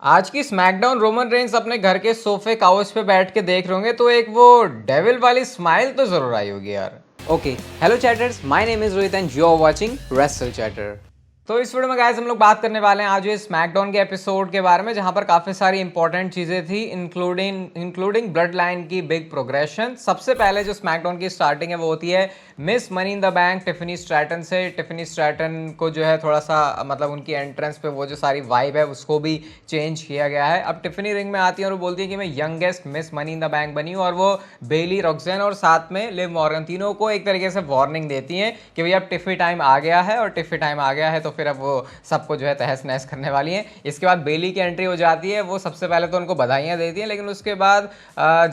आज की SmackDown Roman Reigns अपने घर के सोफे काउच पे बैठ के देख रहे होंगे तो एक वो डेविल वाली स्माइल तो जरूर आई होगी यार। Okay, hello chatters. My name is Rohit and you are watching Wrestle Chatter. तो इस वीडियो में गाइस हम लोग बात करने वाले हैं आज ये स्मैकडाउन के एपिसोड के बारे में, जहां पर काफी सारी इंपॉर्टेंट चीजें थी इंक्लूडिंग ब्लड लाइन की बिग प्रोग्रेशन। सबसे पहले जो स्मैकडाउन की स्टार्टिंग है वो होती है miss money in the bank Tiffany Stratton से। टिफनी स्ट्रैटन को जो है थोड़ा सा मतलब उनकी एंट्रेंस पे वो जो सारी वाइब है उसको भी चेंज किया गया है। अब टिफनी रिंग में आती है और वो बोलती है कि मैं youngest miss money in the bank बनी हूँ, और वो बेली, रॉक्सेन और साथ में लिव मॉर्गन तीनों को एक तरीके से वार्निंग देती हैं कि भैया अब टिफी टाइम आ गया है, और टिफी टाइम आ गया है तो फिर अब वो सबको जो है तहस नहस करने वाली हैं। इसके बाद बेली की एंट्री हो जाती है। वो सबसे पहले तो उनको बधाइयाँ देती हैं, लेकिन उसके बाद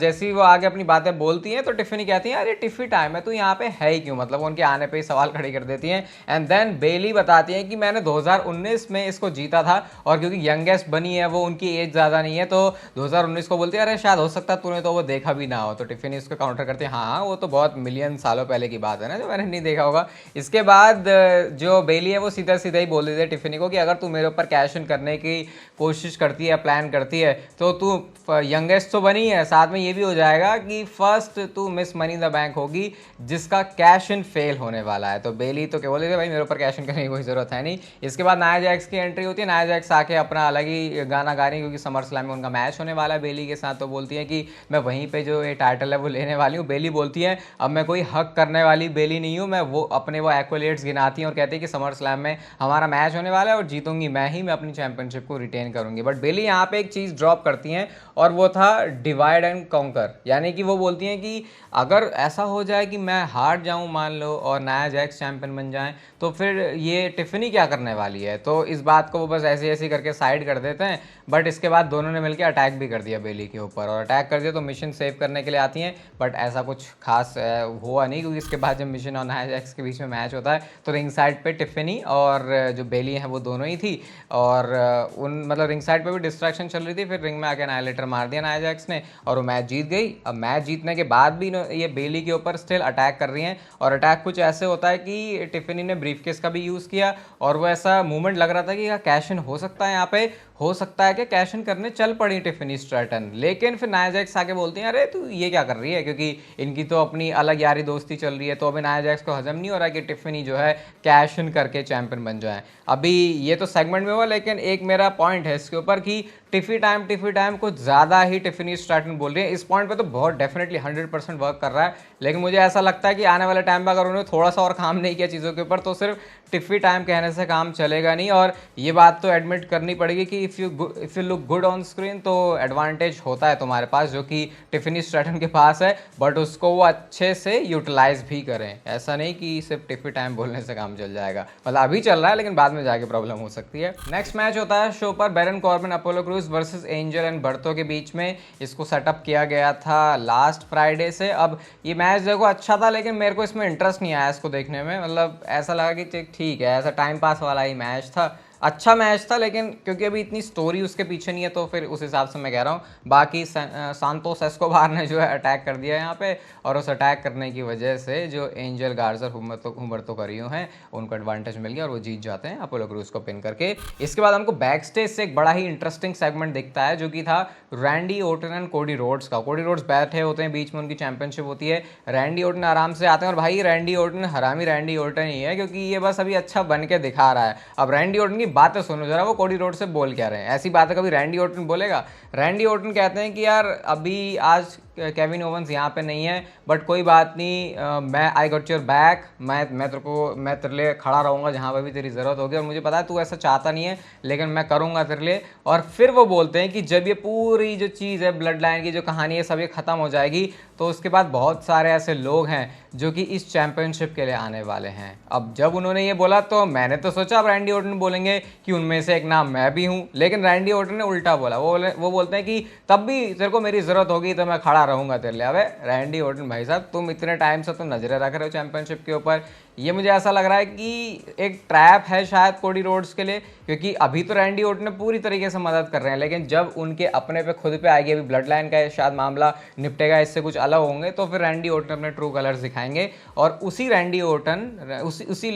जैसे ही वो आगे अपनी बातें बोलती हैं तो टिफनी कहती है अरे टिफी टाइम है, तू यहाँ पे है ही क्यों, मतलब उनके आने पे ही सवाल खड़ी कर देती हैं। एंड देन बेली बताती है कि मैंने 2019 में इसको जीता था, और क्योंकि यंगेस्ट बनी है वो, उनकी एज ज़्यादा नहीं है, तो 2019 को बोलती है अरे शायद हो सकता है तूने तो वो देखा भी ना हो। तो टिफनी इसको काउंटर करती है हाँ वो तो बहुत मिलियन सालों पहले की बात है ना जो मैंने नहीं देखा होगा। इसके बाद जो बेली है वो सीधा सीधा ही बोल देती है टिफनी को कि अगर तू मेरे ऊपर कैश इन करने की कोशिश करती है, प्लान करती है, तो तू यंगेस्ट तो बनी है, साथ में ये भी हो जाएगा कि फर्स्ट तू miss money in the bank होगी जिसका कैश इन फेल होने वाला है। तो बेली तो क्या बोले थे भाई मेरे ऊपर कैश इन करने की कोई ज़रूरत है नहीं। इसके बाद नाया जैक्स की एंट्री होती है। नाया जैक्स आके अपना अलग ही गाना गा रही है क्योंकि समर स्लैम में उनका मैच होने वाला है बेली के साथ। तो बोलती है कि मैं वहीं पे जो ये टाइटल है वो लेने वाली हूँ। बेली बोलती है अब मैं कोई हक करने वाली बेली नहीं हूँ, मैं वो अपने वो एक्वलेट्स गिनाती हैं और कहती है कि समर स्लैम में हमारा मैच होने वाला है और जीतूंगी मैं ही, मैं अपनी चैंपियनशिप को रिटेन करूंगी। बट बेली यहाँ पे एक चीज़ ड्रॉप करती हैं और वो था डिवाइड एंड कॉन्कर, यानी कि वो बोलती हैं कि अगर ऐसा हो जाए कि मैं हार जाऊं मान लो और नाया जैक्स चैंपियन बन जाएं तो फिर ये टिफनी क्या करने वाली है। तो इस बात को वो बस ऐसे ऐसे करके साइड कर देते हैं। बट इसके बाद दोनों ने मिलकर अटैक भी कर दिया बेली के ऊपर, और अटैक कर दिया तो मिशन सेव करने के लिए आती हैं। बट ऐसा कुछ खास हुआ नहीं, क्योंकि इसके बाद जब मिशन और नाया जैक्स के बीच में मैच होता है तो रिंग साइड पे टिफनी और जो बेली है वो दोनों ही थी, और उन मतलब रिंग साइड पे भी डिस्ट्रैक्शन चल रही थी। फिर रिंग में आके नाइलेटर मार दिया नाया जैक्स ने और वो मैच जीत गई। अब मैच जीतने के बाद भी ये बेली के ऊपर स्टिल अटैक कर रही हैं, और अटैक कुछ ऐसे होता है कि टिफनी ने ब्रीफकेस का भी यूज़ किया, और वो ऐसा मूवमेंट लग रहा था कि कैश इन हो सकता है, यहाँ पे हो सकता है कि कैश इन करने चल पड़ी टिफनी स्ट्रैटन। लेकिन फिर नाया जैक्स आके बोलती हैं अरे तू ये क्या कर रही है, क्योंकि इनकी तो अपनी अलग यारी दोस्ती चल रही है। तो अभी नाया जैक्स को हजम नहीं हो रहा कि टिफनी जो है कैश इन करके चैंपियन बन जाए। अभी ये तो सेगमेंट में हुआ, लेकिन एक मेरा पॉइंट है इसके ऊपर कि टिफी टाइम कुछ ज़्यादा ही टिफनी स्ट्रैटन बोल रही है। इस पॉइंट पे तो बहुत डेफिनेटली 100% वर्क कर रहा है, लेकिन मुझे ऐसा लगता है कि आने वाले टाइम में अगर उन्होंने थोड़ा सा और काम नहीं किया चीज़ों के ऊपर तो सिर्फ टिफी टाइम कहने से काम चलेगा नहीं। और ये बात तो एडमिट करनी पड़ेगी कि if you look good on screen तो एडवांटेज होता है तुम्हारे पास, जो कि टिफनी स्ट्रैटन के पास है, बट उसको वो अच्छे से यूटिलाइज भी करें। ऐसा नहीं कि सिर्फ टिफी टाइम बोलने से काम चल जाएगा, मतलब अभी चल रहा है लेकिन बाद में जाके प्रॉब्लम हो सकती है। नेक्स्ट मैच होता है शो पर Baron Corbin Apollo Crews versus Angel and Berto के बीच में। इसको सेटअप किया गया था लास्ट फ्राइडे से। अब ये मैच देखो अच्छा था, लेकिन मेरे को इसमें इंटरेस्ट नहीं आया इसको देखने में। मतलब ऐसा लगा कि ठीक है, ऐसा टाइम पास वाला ही मैच था, अच्छा मैच था, लेकिन क्योंकि अभी इतनी स्टोरी उसके पीछे नहीं है तो फिर उस हिसाब से मैं कह रहा हूँ। बाकी सांतोस एस्कोबार ने जो है अटैक कर दिया यहाँ पे, और उस अटैक करने की वजह से जो एंजल गार्जर हुमर्तो करियो हैं उनको एडवांटेज मिल गया और वो जीत जाते हैं अपोलो क्रूज को पिन करके। इसके बाद हमको बैक स्टेज से एक बड़ा ही इंटरेस्टिंग सेगमेंट दिखता है, जो कि था Randy Orton and Cody Rhodes का। कोडी रोड्स बैठे होते हैं, बीच में उनकी चैंपियनशिप होती है। रैंडी ओटन आराम से आते हैं, और भाई रैंडी ओटन हरामी रैंडी ओटन ही है, क्योंकि ये बस अभी अच्छा बन के दिखा रहा है। अब रैंडी ओटन की बातें सुनो जरा, वो कोडी रोड से बोल क्या रहे हैं। ऐसी बातें कभी रैंडी ओटन बोलेगा? रैंडी ओटन कहते हैं कि यार अभी आज केविन ओवंस यहाँ पे नहीं है, बट कोई बात नहीं, मैं आई गॉट योर बैक, मैं तेरे लिए खड़ा रहूँगा जहाँ पे भी तेरी ज़रूरत होगी, और मुझे पता है तू ऐसा चाहता नहीं है लेकिन मैं करूँगा तेरे लिए। और फिर वो बोलते हैं कि जब ये पूरी जो चीज़ है ब्लड लाइन की जो कहानी है सब ये ख़त्म हो जाएगी तो उसके बाद बहुत सारे ऐसे लोग हैं जो कि इस चैंपियनशिप के लिए आने वाले हैं। अब जब उन्होंने ये बोला तो मैंने तो सोचा अब रैंडी ओटन बोलेंगे कि उनमें से एक नाम मैं भी हूँ, लेकिन रैंडी ओटन ने उल्टा बोला। वो बोलते हैं कि तब भी तेरे को मेरी ज़रूरत होगी तो मैं खड़ा रहूँगा तेरे लिए। अबे रैंडी ओटन भाई साहब, तुम इतने टाइम से तुम नज़रें रख रहे हो चैंपियनशिप के ऊपर, ये मुझे ऐसा लग रहा है कि एक ट्रैप है शायद कोडी रोड्स के लिए, क्योंकि अभी तो रैंडी ओर्टन ने पूरी तरीके से मदद कर रहे हैं, लेकिन जब उनके अपने पे खुद पे आएगी, अभी ब्लड लाइन का शायद मामला निपटेगा, इससे कुछ अलग होंगे, तो फिर रैंडी ओर्टन अपने ट्रू कलर्स दिखाएंगे। और उसीलिए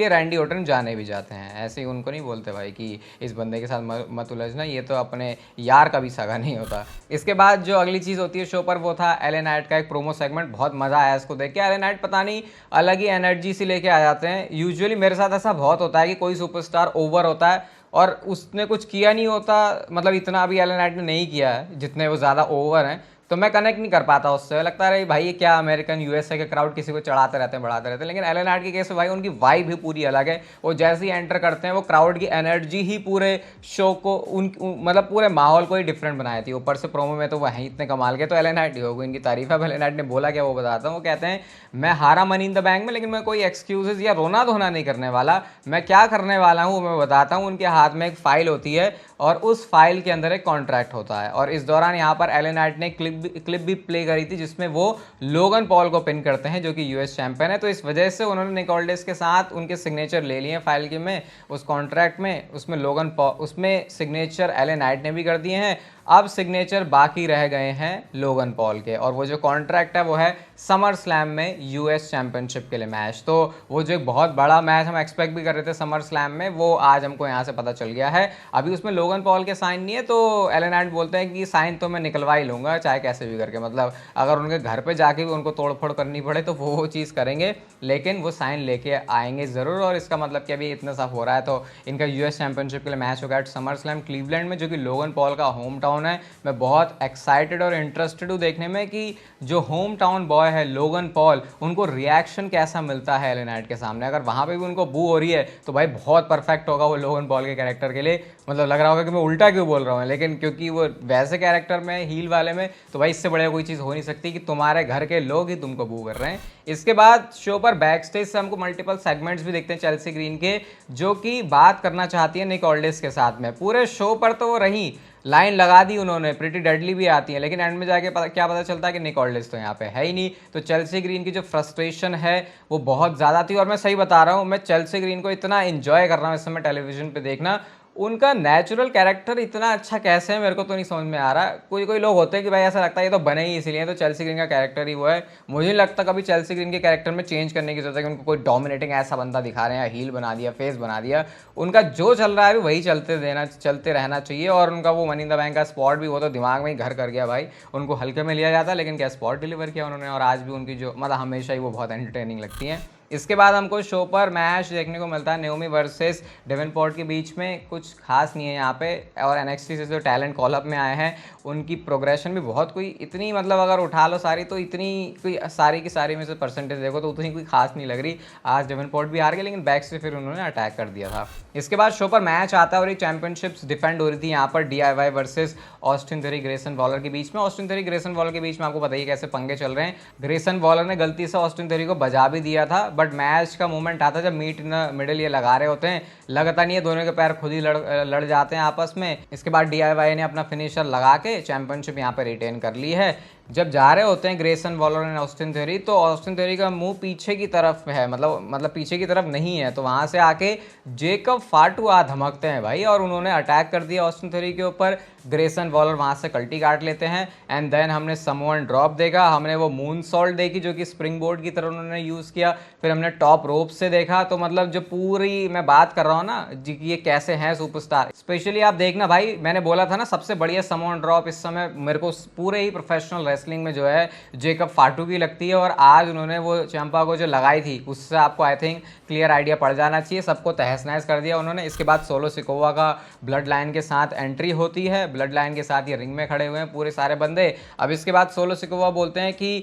रैंडी ओर्टन जाने भी जाते हैं। ऐसे ही उनको नहीं बोलते भाई कि इस बंदे के साथ मत उलझना, ये तो अपने यार का भी सगा नहीं होता। इसके बाद जो अगली चीज़ होती है शो पर, वो था एले नाइट का एक प्रोमो सेगमेंट। बहुत मज़ा आया इसको देख के। एले नाइट पता नहीं अलग ही एनर्जी से लेके आ जाते हैं। यूजुअली मेरे साथ ऐसा बहुत होता है कि कोई सुपरस्टार ओवर होता है और उसने कुछ किया नहीं होता, मतलब इतना अभी एले नाइट ने नहीं किया है जितने वो ज़्यादा ओवर हैं, तो मैं कनेक्ट नहीं कर पाता उससे। लगता है भाई ये क्या अमेरिकन यूएसए के क्राउड किसी को चढ़ाते रहते हैं, बढ़ाते रहते हैं। लेकिन एले नाइट के केस में भाई उनकी वाइब ही पूरी अलग है। वो जैसे ही एंटर करते हैं वो क्राउड की एनर्जी ही पूरे शो को मतलब पूरे माहौल को ही डिफरेंट बनाई थी। ऊपर से प्रोमो में तो वहीं इतने कमाल के, तो एले नाइट ही होगी इनकी तारीफ है। एले नाइट ने बोला क्या वो बताता हूँ। वो कहते हैं मैं हारा मनी इन द बैंक में, लेकिन मैं कोई एक्सक्यूजेज या रोना धोना नहीं करने वाला। मैं क्या करने वाला हूँ मैं बताता हूँ। उनके हाथ में एक फाइल होती है और उस फाइल के अंदर एक कॉन्ट्रैक्ट होता है, और इस दौरान यहाँ पर एले नाइट ने क्लिप भी प्ले करी थी जिसमें वो लोगन पॉल को पिन करते हैं जो कि यूएस चैंपियन है। तो इस वजह से उन्होंने निक ऑल्डिस के साथ उनके सिग्नेचर ले लिए फाइल के में, उस कॉन्ट्रैक्ट में। उसमें सिग्नेचर एले नाइट ने भी कर दिए हैं। अब सिग्नेचर बाकी रह गए हैं लोगन पॉल के, और वो जो कॉन्ट्रैक्ट है वो है समर स्लैम में यूएस चैंपियनशिप के लिए मैच। तो वो जो एक बहुत बड़ा मैच हम एक्सपेक्ट भी कर रहे थे समर स्लैम में, वो आज हमको यहाँ से पता चल गया है। अभी उसमें लोगन पॉल के साइन नहीं है, तो एले नाइट बोलते हैं कि साइन तो मैं निकलवा ही लूँगा चाहे कैसे भी करके, मतलब अगर उनके घर पे जाके भी उनको तोड़फोड़ करनी पड़े तो वो चीज़ करेंगे, लेकिन वो साइन लेके आएंगे ज़रूर। और इसका मतलब कि अभी इतना साफ हो रहा है, तो इनका यूएस चैंपियनशिप के लिए मैच होगा एट समर स्लैम क्लीवलैंड में, जो कि लोगन पॉल का होम टाउन है। मैं बहुत एक्साइटेड और इंटरेस्टेड हूँ देखने में कि जो होम टाउन बॉय है लोगन पॉल, उनको रिएक्शन कैसा मिलता है एले नाइट के सामने। अगर वहाँ पे भी उनको बू हो रही है तो भाई बहुत परफेक्ट होगा वो लोगन पॉल के कैरेक्टर के लिए। मतलब लग रहा होगा कि मैं उल्टा क्यों बोल रहा हूँ, लेकिन क्योंकि वो वैसे कैरेक्टर में हील वाले में, तो भाई इससे बढ़िया कोई चीज़ हो नहीं सकती कि तुम्हारे घर के लोग ही तुमको बू कर रहे हैं। इसके बाद शो पर बैक स्टेज से हमको मल्टीपल सेगमेंट्स भी देखते हैं चेल्सी ग्रीन के, जो कि बात करना चाहती है निक ऑल्डिस के साथ में। पूरे शो पर तो वो रही, लाइन लगा दी उन्होंने, प्रिटी डेडली भी आती है, लेकिन एंड में जाके क्या पता चलता है कि निक ऑल्डिस तो यहाँ पे है ही नहीं। तो चेल्सी ग्रीन की जो फ्रस्ट्रेशन है वो बहुत ज़्यादा थी। और मैं सही बता रहा हूँ, मैं चेल्सी ग्रीन को इतना एंजॉय कर रहा हूँ इस समय टेलीविजन पे देखना। उनका नेचुरल कैरेक्टर इतना अच्छा कैसे है मेरे को तो नहीं समझ में आ रहा। कोई लोग होते हैं कि भाई ऐसा लगता है ये तो बने ही इसलिए, तो चेल्सी ग्रीन का कैरेक्टर ही वो है। मुझे नहीं लगता कभी चेल्सी ग्रीन के कैरेक्टर में चेंज करने की जरूरत है कि उनको कोई डोमिनेटिंग ऐसा बंदा दिखा रहे हैं या हील बना दिया, फेस बना दिया। उनका जो चल रहा है वही चलते रहना चाहिए। और उनका वो मनी इन द बैंक का स्पॉट भी वो तो दिमाग में ही घर कर गया भाई। उनको हल्के में लिया जाता, लेकिन क्या स्पॉट डिलीवर किया उन्होंने। और आज भी उनकी जो मतलब हमेशा ही वो बहुत एंटरटेनिंग लगती हैं। इसके बाद हमको शो पर मैच देखने को मिलता है नेओमी वर्सेस डेवेनपोर्ट के बीच में। कुछ खास नहीं है यहाँ पे। और एनएक्सटी से जो टैलेंट कॉलअप में आए हैं उनकी प्रोग्रेशन भी बहुत कोई इतनी, मतलब अगर उठा लो सारी तो इतनी कोई सारी की सारी में से परसेंटेज देखो तो उतनी कोई खास नहीं लग रही। आज डेवेनपोर्ट भी हार गए, लेकिन बैक से फिर उन्होंने अटैक कर दिया था। इसके बाद शो पर मैच आता है और एक चैंपियनशिप्स डिफेंड हो रही थी यहाँ पर DIY versus Austin theory Grayson Waller के बीच में। ऑस्टिन थ्योरी ग्रेसन वॉलर के बीच में आपको बताइए कैसे पंगे चल रहे हैं। ग्रेसन वॉलर ने गलती से ऑस्टिन थ्योरी को बजा भी दिया था, बट मैच का मोमेंट आता है जब मीट इन द मिडिल ये लगा रहे होते हैं, लगता नहीं है, दोनों के पैर खुद ही लड़ जाते हैं आपस में। इसके बाद DIY ने अपना फिनिशर लगा के चैंपियनशिप यहाँ पे रिटेन कर ली है। जब जा रहे होते हैं Grayson Waller and Austin theory, तो ऑस्टिन थ्योरी का मुंह पीछे की तरफ है, मतलब पीछे की तरफ नहीं है, तो वहां से आके जेकब फाटू धमकते हैं भाई, और उन्होंने अटैक कर दिया ऑस्टिन थ्योरी के ऊपर। ग्रेसन वॉलर वहां से कल्टी काट लेते हैं एंड देन हमने समवन ड्रॉप देखा, हमने वो मून सॉल्ट देखी जो कि स्प्रिंग बोर्ड की तरह उन्होंने यूज़ किया, फिर हमने टॉप रोप से देखा। तो मतलब जो पूरी मैं बात कर रहा हूँ ना जी कि ये कैसे हैं सुपरस्टार, स्पेशली आप देखना भाई, मैंने बोला था ना सबसे बढ़िया समवन ड्रॉप इस समय मेरे को पूरे ही प्रोफेशनल रेसलिंग में जो है जेकब फाटू की लगती है। और आज उन्होंने वो चंपा को जो लगाई थी उससे आपको आई थिंक क्लियर आइडिया पड़ जाना चाहिए। सबको तहस नहस कर दिया उन्होंने। इसके बाद सोलो सिकोवा का ब्लड लाइन के साथ एंट्री होती है, ब्लड लाइन के साथ ये रिंग में खड़े हुए हैं पूरे सारे बंदे। अब इसके बाद सोलो सिकोवा बोलते हैं कि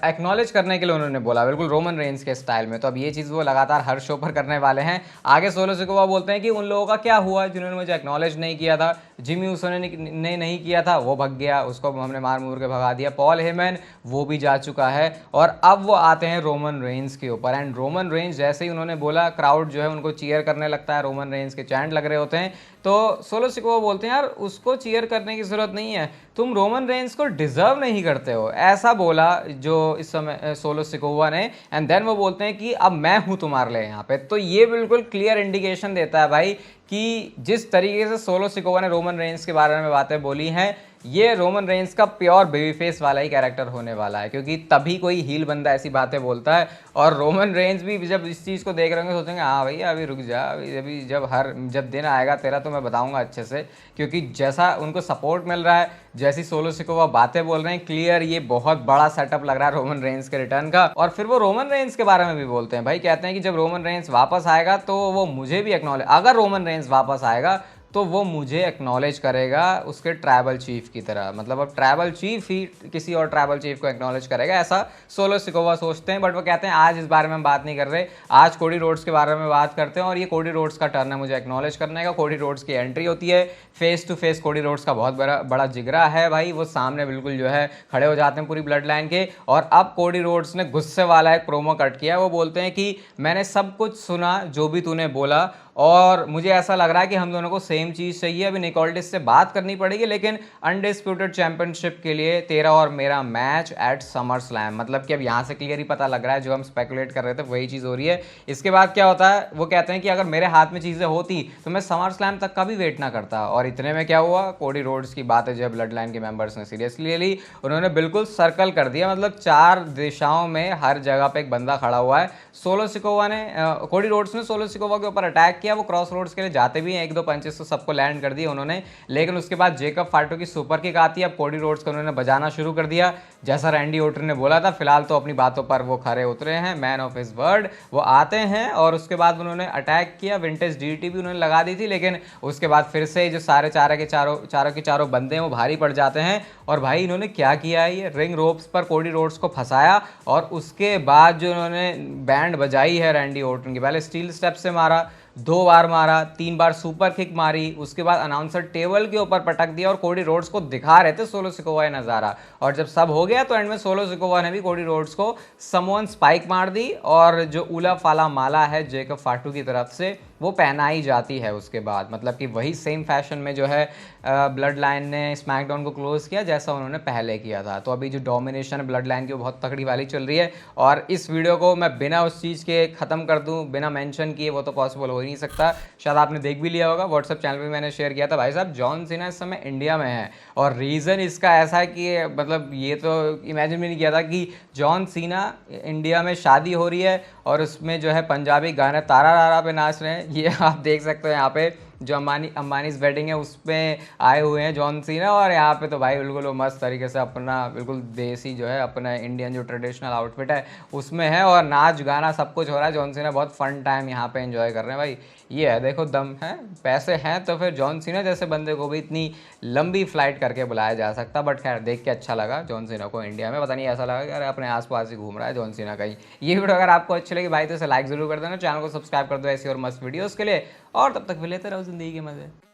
एक्नॉलेज करने के लिए उन्होंने बोला, बिल्कुल रोमन रेंज के स्टाइल में। तो अब ये चीज़ वो लगातार हर शो पर करने वाले हैं। आगे सोलो सिकोवा बोलते हैं कि उन लोगों का क्या हुआ जिन्होंने मुझे एक्नॉलेज नहीं किया था। जिमी ऊसो ने नहीं किया था, वो भग गया, उसको हमने मार मूर के भगा दिया। पॉल हेमन वो भी जा चुका है, और अब वो आते हैं रोमन रेंज के ऊपर। एंड रोमन रेंज जैसे ही उन्होंने बोला, क्राउड जो है उनको चीयर करने लगता है, रोमन रेंज के चैंट लग रहे होते हैं। तो सोलो सिकोवा बोलते हैं यार उसको चीयर करने की ज़रूरत नहीं है, तुम रोमन रेंस को डिज़र्व नहीं करते हो, ऐसा बोला जो इस समय सोलो सिकोवा ने। एंड देन वो बोलते हैं कि अब मैं हूँ तुम्हारे लिए यहाँ पे। तो ये बिल्कुल क्लियर इंडिकेशन देता है भाई कि जिस तरीके से सोलो सिकोवा ने रोमन रेंस के बारे में बातें बोली हैं, ये रोमन रेंस का प्योर बेबी फेस वाला ही कैरेक्टर होने वाला है, क्योंकि तभी कोई हील बंदा ऐसी बातें बोलता है। और रोमन रेंस भी जब इस चीज़ को देख रहे होंगे सोचेंगे हाँ भैया अभी रुक जा, अभी जब दिन आएगा तेरा तो मैं बताऊंगा अच्छे से। क्योंकि जैसा उनको सपोर्ट मिल रहा है, जैसी सोलो सिकोवा बातें बोल रहे हैं, क्लियर ये बहुत बड़ा सेटअप लग रहा है रोमन रेंस के रिटर्न का। और फिर वो रोमन रेंस के बारे में भी बोलते हैं भाई, कहते हैं कि जब रोमन रेंस वापस आएगा तो वो मुझे भी एक्नॉलेज, अगर रोमन रेंस वापस आएगा तो वो मुझे एक्नॉलेज करेगा उसके ट्राइबल चीफ की तरह। मतलब अब ट्राइबल चीफ ही किसी और ट्राइबल चीफ को एक्नॉलेज करेगा, ऐसा सोलो सिकोवा सोचते हैं। बट वो कहते हैं आज इस बारे में हम बात नहीं कर रहे, आज कोडी रोड्स के बारे में बात करते हैं। और ये कोडी रोड्स का टर्न है मुझे एक्नॉलेज करने का। कोडी रोड्स की एंट्री होती है, face to face Cody Rhodes का बहुत बड़ा जिगरा है भाई, वो सामने बिल्कुल जो है खड़े हो जाते हैं पूरी ब्लड लाइन के। और अब कोडी रोड्स ने गुस्से वाला एक प्रोमो कट किया, वो बोलते हैं कि मैंने सब कुछ सुना जो भी तूने बोला, और मुझे ऐसा लग रहा है कि हम दोनों को सेम चीज़ चाहिए। अभी निकोल्डिस से बात करनी पड़ेगी, लेकिन अनडिस्प्यूटेड चैंपियनशिप के लिए तेरा और मेरा मैच एट समर स्लैम। मतलब कि अब यहाँ से क्लियर ही पता लग रहा है जो हम स्पेकुलेट कर रहे थे वही चीज़ हो रही है। इसके बाद क्या होता है, वो कहते हैं कि अगर मेरे हाथ में चीज़ें होती तो मैं समर स्लैम तक का भी वेट ना करता। और इतने में क्या हुआ, कोडी रोड्स की बात है जब ब्लड लाइन के मेंबर्स ने सीरियसली ली, उन्होंने बिल्कुल सर्कल कर दिया। मतलब 4 दिशाओं में हर जगह पे एक बंदा खड़ा हुआ है। सोलो सिकोवा ने कोडी रोड्स ने सोलो सिकोवा के ऊपर अटैक किया। वो क्रॉस रोड्स के लिए जाते भी हैं, 1-2 पंचेस तो सबको लैंड कर दिए उन्होंने। लेकिन उसके बाद जेकब फाटो की सुपर किक आती है। अब कोडी रोड्स को उन्होंने बजाना शुरू कर दिया जैसा रैंडी ओर्टन ने बोला था। फिलहाल तो अपनी बातों पर वो खरे उतरे हैं, मैन ऑफ हिज वर्ड। वो आते हैं और उसके बाद उन्होंने अटैक किया, विंटेज डीटी भी उन्होंने लगा दी थी। लेकिन उसके बाद फिर से जो सारे चारों के चारों बंदे हैं वो भारी पड़ जाते हैं। और भाई इन्होंने क्या किया है, ये रिंग रोप्स पर कोडी रोड्स को फंसाया और उसके बाद जो उन्होंने बैंड बजाई है रैंडी ओर्टन की, पहले स्टील स्टेप से मारा, 2 बार मारा, 3 बार सुपर किक मारी, उसके बाद अनाउंसर टेबल के ऊपर पटक दिया और कोडी रोड्स को दिखा रहे थे सोलो सिकोवा ये नज़ारा। और जब सब हो गया तो एंड में सोलो सिकोवा ने भी कोडी रोड्स को समवन स्पाइक मार दी और जो उला फाला माला है जेकब फाटू की तरफ से वो पहनाई जाती है उसके बाद। मतलब कि वही सेम फैशन में जो है ब्लड लाइन ने स्मैकडाउन को क्लोज किया जैसा उन्होंने पहले किया था। तो अभी जो डोमिनेशन ब्लड लाइन की वो बहुत तगड़ी वाली चल रही है। और इस वीडियो को मैं बिना उस चीज़ के ख़त्म कर दूं, बिना मेंशन किए, वो तो पॉसिबल हो ही नहीं सकता। शायद आपने देख भी लिया होगा, व्हाट्सएप चैनल पे मैंने शेयर किया था। भाई साहब जॉन सीना इस समय इंडिया में है और रीज़न इसका ऐसा है कि मतलब ये तो इमेजिन भी नहीं किया था कि जॉन सीना इंडिया में शादी हो रही है और उसमें जो है पंजाबी गाने तारा रारा पे नाच रहे हैं। ये आप देख सकते हो यहाँ पे जो अंबानीज वेडिंग है उसमें आए हुए हैं जॉन सीना। और यहाँ पे तो भाई बिल्कुल वो मस्त तरीके से अपना बिल्कुल देसी जो है अपना इंडियन जो ट्रेडिशनल आउटफिट है उसमें है और नाच गाना सब कुछ हो रहा है। जॉन सीना बहुत फन टाइम यहाँ पे एंजॉय कर रहे हैं भाई। ये है देखो, दम है, पैसे हैं तो फिर जॉन सीना जैसे बंदे को भी इतनी लंबी फ्लाइट करके बुलाया जा सकता। बट खैर देख के अच्छा लगा जॉन सीना को इंडिया में। पता नहीं ऐसा लगा कि अरे अपने आसपास ही घूम रहा है जॉन सीना कहीं। ये वीडियो अगर आपको अच्छी लगी भाई तो इसे लाइक जरूर कर देना, चैनल को सब्सक्राइब कर दो ऐसी और मस्त वीडियोज़ के लिए। और तब तक भी लेते रहो जिंदगी के मजे।